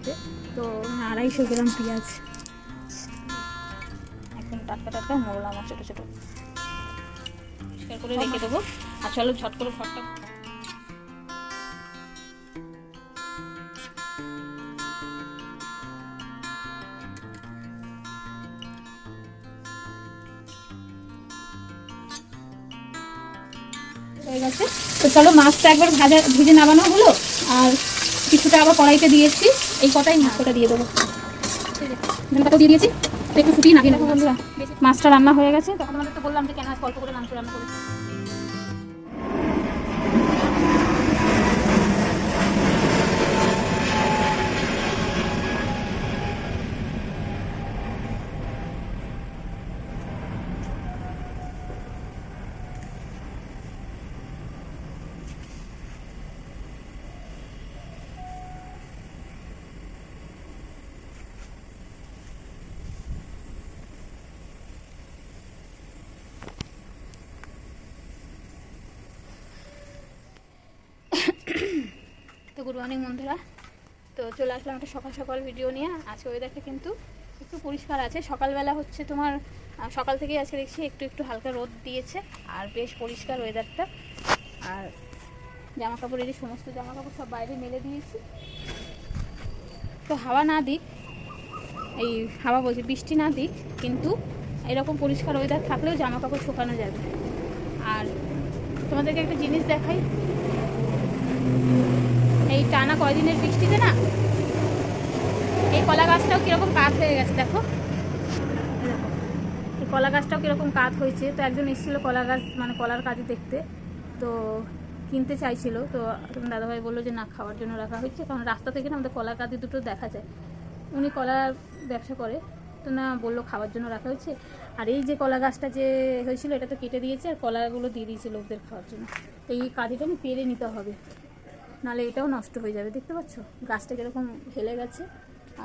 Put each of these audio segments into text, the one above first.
বাড়িতে। তো 250 গ্রাম পেঁয়াজ, একদম টাটকা টাটকা মোড়লা মাছ ছোটো ছোটো পরিষ্কার করে রেখে দেবো। আর চলো ঝট করে ঘরটা হয়ে গেছে। তো চলো মাছটা একবার ভেজে নামানো হলো, আর কিছুটা আবার কড়াইতে দিয়েছি, এই কটাই মাছটা দিয়ে দেবো। ধনেপাতা দিয়ে দিয়েছি, একটু ফুটিয়ে নামিয়ে নেবো বন্ধুরা। মাছটা রান্না হয়ে গেছে। তখন আমাদের তো বললাম যে কেন অল্প করে মাংস রান্না করে। তো গুড মর্নিং বন্ধুরা, তো চলে আসলাম একটা সকাল সকাল ভিডিও নিয়ে। আজকে ওয়েদারটা কিন্তু একটু পরিষ্কার আছে। সকালবেলা হচ্ছে তোমার সকাল থেকেই আজকে দেখছি একটু একটু হালকা রোদ দিয়েছে, আর বেশ পরিষ্কার ওয়েদারটা। আর জামা কাপড় এই সমস্ত জামা কাপড় সব বাইরে মেলে দিয়েছি। তো হাওয়া না দিক, এই হাওয়া বলছে বৃষ্টি না দিক, কিন্তু এরকম পরিষ্কার ওয়েদার থাকলেও জামা কাপড় শুকানো যাবে। আর তোমাদেরকে একটা জিনিস দেখাই, এই টানা কয়দিনের বৃষ্টিতে না এই কলা গাছটাও কীরকম কাঠ হয়ে গেছে। দেখো এই কলা গাছটাও কীরকম কাঠ হয়েছে। তো একজন এসেছিল কলা গাছ মানে কলার কাজে দেখতে, তো কিনতে চাইছিল। তো তোমার দাদাভাই বললো যে না, খাওয়ার জন্য রাখা হয়েছে, কারণ রাস্তা থেকে না আমাদের কলার কাঁদি দুটো দেখা যায়। উনি কলার ব্যবসা করে, তো না বললো খাওয়ার জন্য রাখা হয়েছে। আর এই যে কলা গাছটা যে হয়েছিল এটা তো কেটে দিয়েছে, আর কলাগুলো দিয়ে দিয়েছে লোকদের খাওয়ার জন্য। তো এই কাঁদিটা না পেরে নিতে হবে, নাহলে এটাও নষ্ট হয়ে যাবে। দেখতে পাচ্ছ গাছটা কীরকম হেলে গেছে,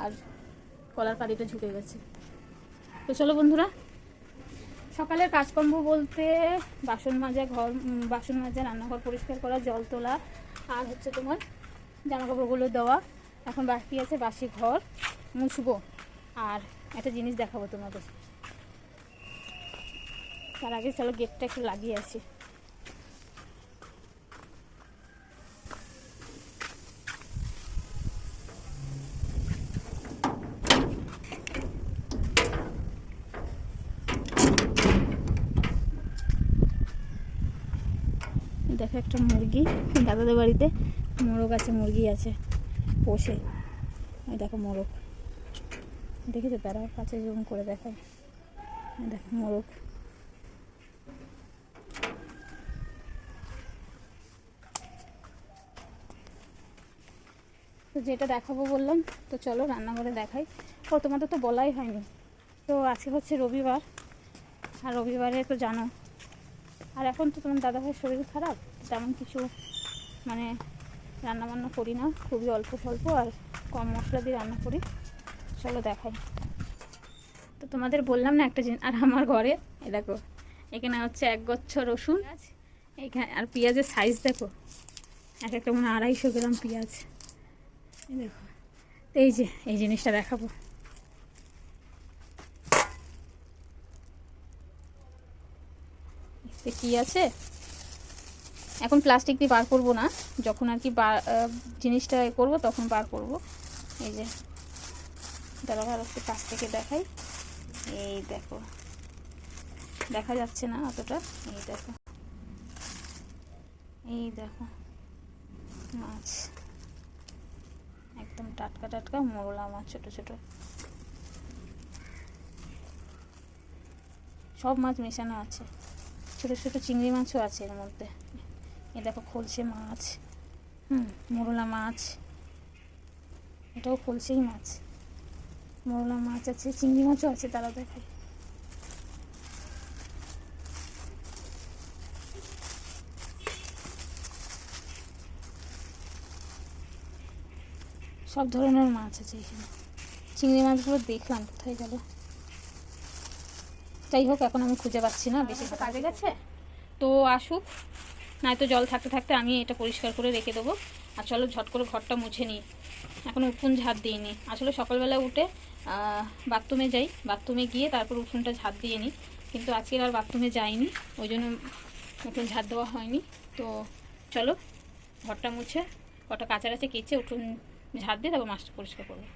আর কলার কাঁদিটা ঝুঁকে গেছে। তো চলো বন্ধুরা, সকালের কাজকর্ম বলতে বাসন মাজা, রান্নাঘর পরিষ্কার করা, জল তোলা, আর হচ্ছে তোমার জামাকাপড়গুলো দেওয়া। এখন বাকি আছে বাসি ঘর মুছবো। আর একটা জিনিস দেখাবো তোমাদের, তার আগে চলো গেটটা একটু লাগিয়ে আসি। দেখো একটা মুরগি, দাদাদের বাড়িতে মোরগ আছে, মুরগি আছে পোষে। ওই দেখো মোরগ, দেখেছো তারা কাছে জুম করে দেখায়। দেখো মোরগ। তো যেটা দেখাবো বললাম, তো চলো রান্নাঘরে দেখাই। ও তোমাদের তো বলাই হয়নি, তো আজকে হচ্ছে রবিবার, আর রবিবারে তো জানো। আর এখন তো তোমার দাদাভাইয়ের শরীর খারাপ, তেমন কিছু মানে রান্নাবান্না করি না, খুবই অল্প স্বল্প আর কম মশলা দিয়ে রান্না করি। চলো দেখাই। তো তোমাদের বললাম না একটা জিনিস, আর আমার ঘরে এই দেখো এখানে হচ্ছে 1 গুচ্ছ রসুন, এখানে আর পেঁয়াজের সাইজ দেখো, এক একটা মানে 250 গ্রাম পেঁয়াজ। এই দেখো, তো এই যে এই জিনিসটা দেখাবো। কি আছে, এখন প্লাস্টিক দিয়ে বার করবো না, যখন আর কি জিনিসটা করবো তখন বার করবো। এই যে দাঁড়া ভালো একটু কাছ থেকে দেখাই। এই দেখো, দেখা যাচ্ছে না অতটা। এই দেখো, এই দেখো মাছ, একদম টাটকা টাটকা মোরলা মাছ, ছোট ছোট সব মাছ মেশানো আছে, ছোট ছোট চিংড়ি মাছও আছে এর মধ্যে। এই দেখো খলসে মাছ, মোরলা মাছ, এটাও খলসেই মাছ, মোরলা মাছ আছে, চিংড়ি মাছও আছে, তারা দেখায়। সব ধরনের মাছ আছে এখানে। চিংড়ি মাছগুলো দেখলাম কোথায় গেল, যাই হোক এখন আমি খুঁজে পাচ্ছি না, বেশি তো কাজে গেছে। তো আসুক, নয়তো জল থাকতে থাকতে আমি এটা পরিষ্কার করে রেখে দেবো। আর চলো ঝট করে ঘরটা মুছে নিই, এখন উঠোন ঝাড় দিইনি। আসলে সকালবেলা উঠে বাথরুমে যাই, বাথরুমে গিয়ে তারপর উঠোনটা ঝাড় দিয়ে নিই, কিন্তু আজকে আর বাথরুমে যাইনি, ওই জন্য উঠোন ঝাড় দেওয়া হয়নি। তো চলো ঘরটা মুছে কটা কাছাকাছি কেচে উঠোন ঝাড় দিয়ে তারপর মাছটা পরিষ্কার করবো।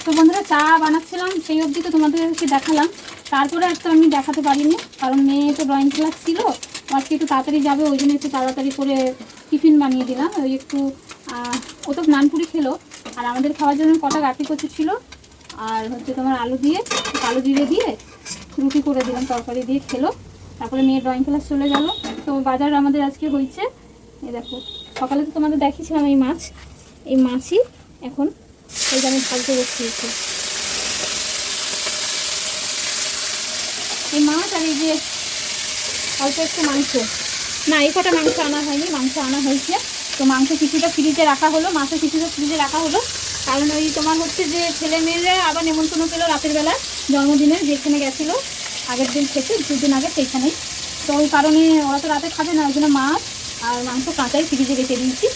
তো বন্ধুরা চা বানাচ্ছিলাম সেই অবধি তো তোমাদেরকে দেখালাম, তারপরে আর তো আমি দেখাতে পারিনি, কারণ মেয়ে তো ড্রয়িং ক্লাস ছিল, আজকে একটু তাড়াতাড়ি যাবে, ওই জন্য একটু তাড়াতাড়ি করে টিফিন বানিয়ে দিলাম। ওই একটু ও তো নানপুরি খেলো, আর আমাদের খাওয়ার জন্য কটা গাঁটি কচু ছিল, আর হচ্ছে তোমার আলু দিয়ে কালো জিরে দিয়ে রুটি করে দিলাম, তরকারি দিয়ে খেলো। তারপরে মেয়ে ড্রয়িং ক্লাস চলে গেল। তো বাজার আমাদের আজকে হয়েছে, এই দেখো সকালে তো তোমাদের দেখিয়েছিলাম এই মাছই এখন এই যে আমি ভাজতে বসিয়েছি। এই মাছ আর এই যে অল্প একটু মাংস, না এই কটা মাংস আনা হয়নি, মাংস আনা হয়েছে। তো মাংস কিছুটা ফ্রিজে রাখা হলো, মাছও কিছুটা ফ্রিজে রাখা হলো, কারণ ওই তোমার হচ্ছে যে ছেলে মেয়েরা আবার নেমন্তন্ন পেলো রাতের বেলা জন্মদিনের, যেখানে গেছিলো আগের দিন খেতে, 2 দিন আগে সেইখানেই। তো ওই কারণে ওরা তো রাতে খাবে না, ওই জন্য মাছ আর মাংস কাঁচাই ফ্রিজে রেখে দিয়েছি।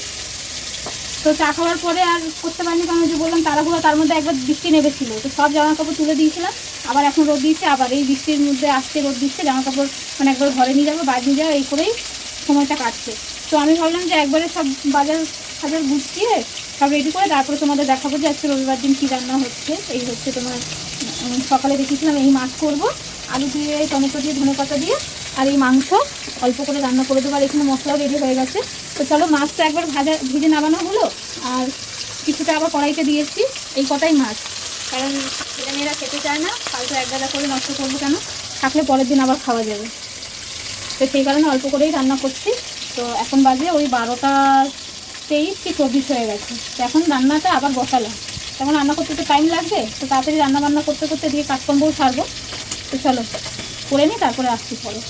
তো চা খাওয়ার পরে আর করতে পারিনি, কারণ যে বললাম তাড়াহুড়ো, তার মধ্যে একবার বৃষ্টি নেমেছিল, তো সব জামা কাপড় তুলে দিয়েছিলাম, আবার এখন রোদ দিয়েছে, আবার এই বৃষ্টির মধ্যে আসছে রোদ দিচ্ছে, জামা কাপড় মানে একবার ঘরে নিয়ে যাবো, বাইরে নিয়ে যাবো, এই করেই সময়টা কাটছে। তো আমি ভাবলাম যে একবারে সব বাজার গুছিয়ে সব রেডি করে তারপরে তোমাদের দেখাবো যে আজকে রবিবার দিন কী রান্না হচ্ছে। এই হচ্ছে তোমার সকালে দেখিয়েছিলাম এই মাছ করব, আলু দিয়ে টমেটো দিয়ে ধনেপাতা দিয়ে, আর এই মাংস অল্প করে রান্না করে দেবো, আর এখানে মশলাও রেডি হয়ে গেছে। তো চলো মাছটা একবার ভেজে নামানো হলো, আর কিছুটা আবার কড়াইতে দিয়েছি, এই কটাই মাছ, কারণ ছেলেমেয়েরা খেতে চায় না, কালকে এক গাদা করে নষ্ট করবো কেন, থাকলে পরের দিন আবার খাওয়া যাবে। তো সেই কারণে অল্প করেই রান্না করছি। তো এখন বাজে ওই 12:23 কি 24 হয়ে গেছে। তো এখন রান্নাটা আবার বসালাম, তখন রান্না করতে তো টাইম লাগবে, তো তাড়াতাড়ি রান্না বান্না করতে করতে দিয়ে কাজকর্মও সারবো। তো চলো করে নিই, তারপরে আসছি পরে।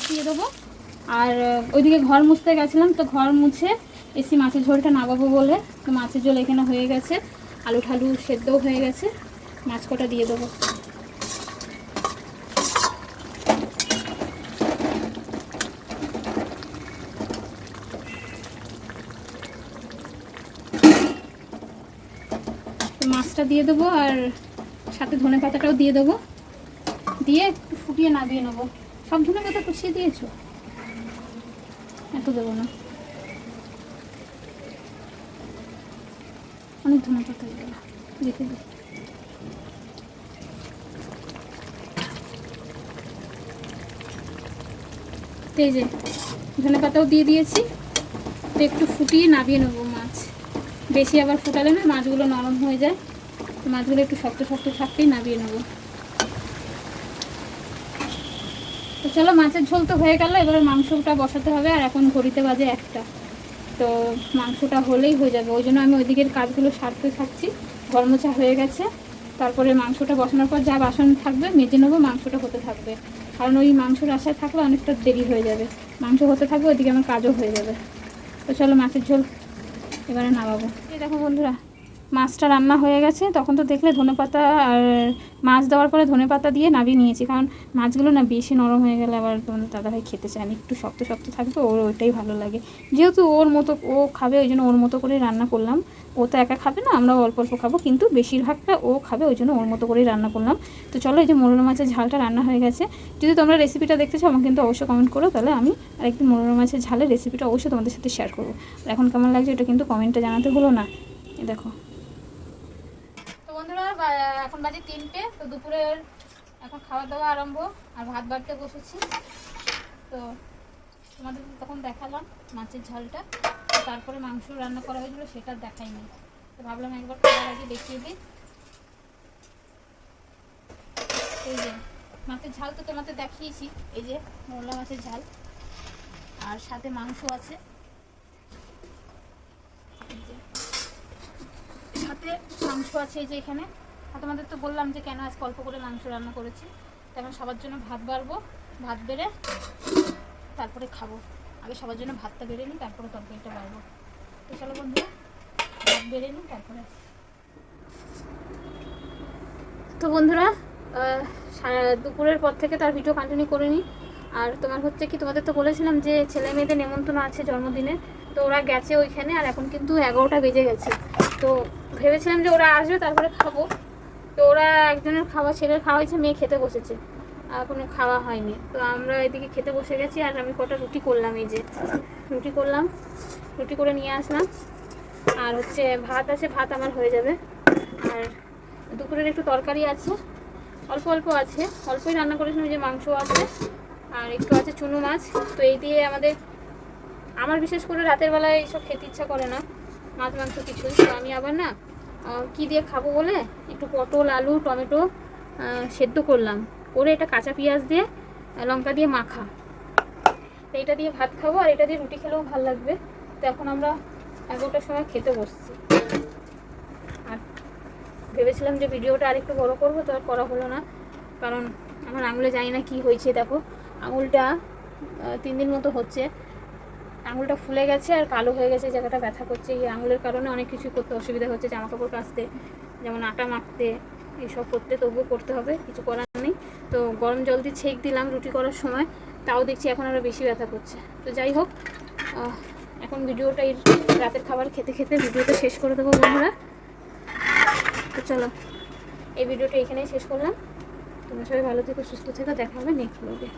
দিয়ে দেবো, আর ওইদিকে ঘর মুছতে গেছিলাম, তো ঘর মুছে এসি মাছের ঝোলটা নামাবো বলে। তো মাছের ঝোল এখানে হয়ে গেছে, আলু ঠালু সেদ্ধও হয়ে গেছে, মাছ কটা দিয়ে দেবো। মাছটা দিয়ে দেবো, আর সাথে ধনে পাতাটাও দিয়ে দেবো, দিয়ে একটু ফুটিয়ে নামিয়ে নেবো। সব ধনে পাতা কুচিয়ে দিয়েছো, এত দেবো না, অনেক ধনে পাতা হয়ে গেল, রেখে দিই। এই যে ধনে পাতাও দিয়ে দিয়েছি, তো একটু ফুটিয়ে নামিয়ে নেবো মাছ। বেশি আবার ফুটালে না মাছগুলো নরম হয়ে যায়, তো মাছগুলো একটু শক্ত শক্ত থাকতেই নামিয়ে নেবো। তো চলো মাছের ঝোল তো হয়ে গেল, এবারে মাংসটা বসাতে হবে, আর এখন ঘড়িতে বাজে 1টা। তো মাংসটা হলেই হয়ে যাবে, ওই জন্য আমি ওইদিকের কাজগুলো সারতে থাকছি। ঘর মোছা হয়ে গেছে, তারপরে মাংসটা বসানোর পর যা বাসন থাকবে মেজে নেবো, মাংসটা হতে থাকবে, কারণ ওই মাংসর আশায় থাকলে অনেকটা দেরি হয়ে যাবে, মাংস হতে থাকবে, ওইদিকে আমার কাজও হয়ে যাবে। তো চলো মাছের ঝোল এবারে নামাবো। এই দেখো বন্ধুরা, মাছটা রান্না হয়ে গেছে, তখন তো দেখলে ধনেপাতা আর মাছ দেওয়ার পরে ধনেপাতা দিয়ে নামিয়ে নিয়েছি, কারণ মাছগুলো না বেশি নরম হয়ে গেলে আবার তোমাদের দাদাভাই খেতে চায় না, একটু শক্ত শক্ত থাকবে, ওর ওইটাই ভালো লাগে, যেহেতু ওর মতো ও খাবে, ওই জন্য ওর মতো করে রান্না করলাম। ও তো একা খাবে না, আমরাও অল্প অল্প খাবো, কিন্তু বেশিরভাগটা ও খাবে, ওই জন্য ওর মতো করেই রান্না করলাম। তো চলো, এই যে মোরলা মাছের ঝালটা রান্না হয়ে গেছে। যদি তোমরা রেসিপিটা দেখতে চাও আমাকে কিন্তু অবশ্যই কমেন্ট করো, তাহলে আমি আরেকদিন মোরলা মাছের ঝালের রেসিপিটা অবশ্যই তোমাদের সাথে শেয়ার করবো। আর এখন কেমন লাগছে এটা কিন্তু কমেন্টে জানাতে ভুলো না। দেখো বন্ধুরা, এখন বাজে 3টে, তো দুপুরের এখন খাওয়া দাওয়া আরম্ভ, আর ভাত বাড়তে বসেছি। তো তোমাদের তখন দেখালাম মাছের ঝালটা, তারপরে মাংস রান্না করা হয়েছিল সেটা দেখাইনি, তো ভাবলাম একবার খাওয়ার আগে দেখিয়ে দিই। এই যে মাছের ঝাল তো তোমাদের দেখিয়েছি, এই যে মোরলা মাছের ঝাল, আর সাথে মাংস আছে, সাথে মাংস আছে এই যে এখানে। আর তোমাদের তো বললাম যে কেন আজকে অল্প করে মাংস রান্না করেছি, তারপর সবার জন্য ভাত বাড়বো, ভাত বেড়ে তারপরে খাবো। আগে সবার জন্য ভাতটা বেড়ে নিই, তারপরে তরকারিটা বাড়বো। তো চলো বন্ধুরা, ভাত বেড়ে নিই তারপরে। তো বন্ধুরা, দুপুরের পর থেকে তার ভিডিও কন্টিনিউ করে নিই, আর তোমার হচ্ছে কি, তোমাদের তো বলেছিলাম যে ছেলে মেয়েদের নেমন্তন্ন আছে জন্মদিনে, তো ওরা গেছে ওইখানে। আর এখন কিন্তু 11টা বেজে গেছে। তো ভেবেছিলাম যে ওরা আসবে তারপরে খাবো। তো ওরা একজনের খাওয়া, ছেলের খাওয়া হয়েছে, মেয়ে খেতে বসেছে, আর কোনো খাওয়া হয়নি। তো আমরা এদিকে খেতে বসে গেছি। আর আমি কটা রুটি করলাম, এই যে রুটি করলাম, রুটি করে নিয়ে আসলাম। আর হচ্ছে ভাত আছে, ভাত আমার হয়ে যাবে। আর দুপুরের একটু তরকারি আছে, অল্প অল্প আছে, অল্পই রান্না করেছিলাম, যে মাংস আছে আর একটু আছে চুনো মাছ। তো এই দিয়ে আমার বিশেষ করে রাতের বেলায় এইসব খেতে ইচ্ছা করে না, মাছ মাংস কিছুই। তো আমি আবার না কী দিয়ে খাবো বলে একটু পটল, আলু, টমেটো সেদ্ধ করলাম, করে এটা কাঁচা পেঁয়াজ দিয়ে লঙ্কা দিয়ে মাখা, তো এইটা দিয়ে ভাত খাবো। আর এটা দিয়ে রুটি খেলেও ভালো লাগবে। তো এখন আমরা 11টার সময় খেতে বসছি। আর ভেবেছিলাম যে ভিডিওটা আরেকটু বড় করবো, তো আর করা হলো না, কারণ আমার আঙুলে জানি না কি হয়েছে। দেখো আঙুলটা 3 দিন মতো হচ্ছে, আঙুলটা ফুলে গেছে আর কালো হয়ে গেছে, জায়গাটা ব্যথা করছে। এই আঙুলের কারণে অনেক কিছু করতে অসুবিধা হচ্ছে, জামা কাপড় কাচতে, যেমন আটা মাখতে, এইসব করতে, তবুও করতে হবে, কিছু করার নেই। তো গরম জল দিয়ে ছেঁক দিলাম রুটি করার সময়, তাও দেখছি এখন আরও বেশি ব্যথা করছে। তো যাই হোক, এখন ভিডিওটা এই রাতের খাবার খেতে খেতে ভিডিওটা শেষ করে দেবো বন্ধুরা। তো চলো, এই ভিডিওটা এখানেই শেষ করলাম। তোমরা সবাই ভালো থেকো, সুস্থ থেকো, দেখা হবে নেক্সট ব্লগে।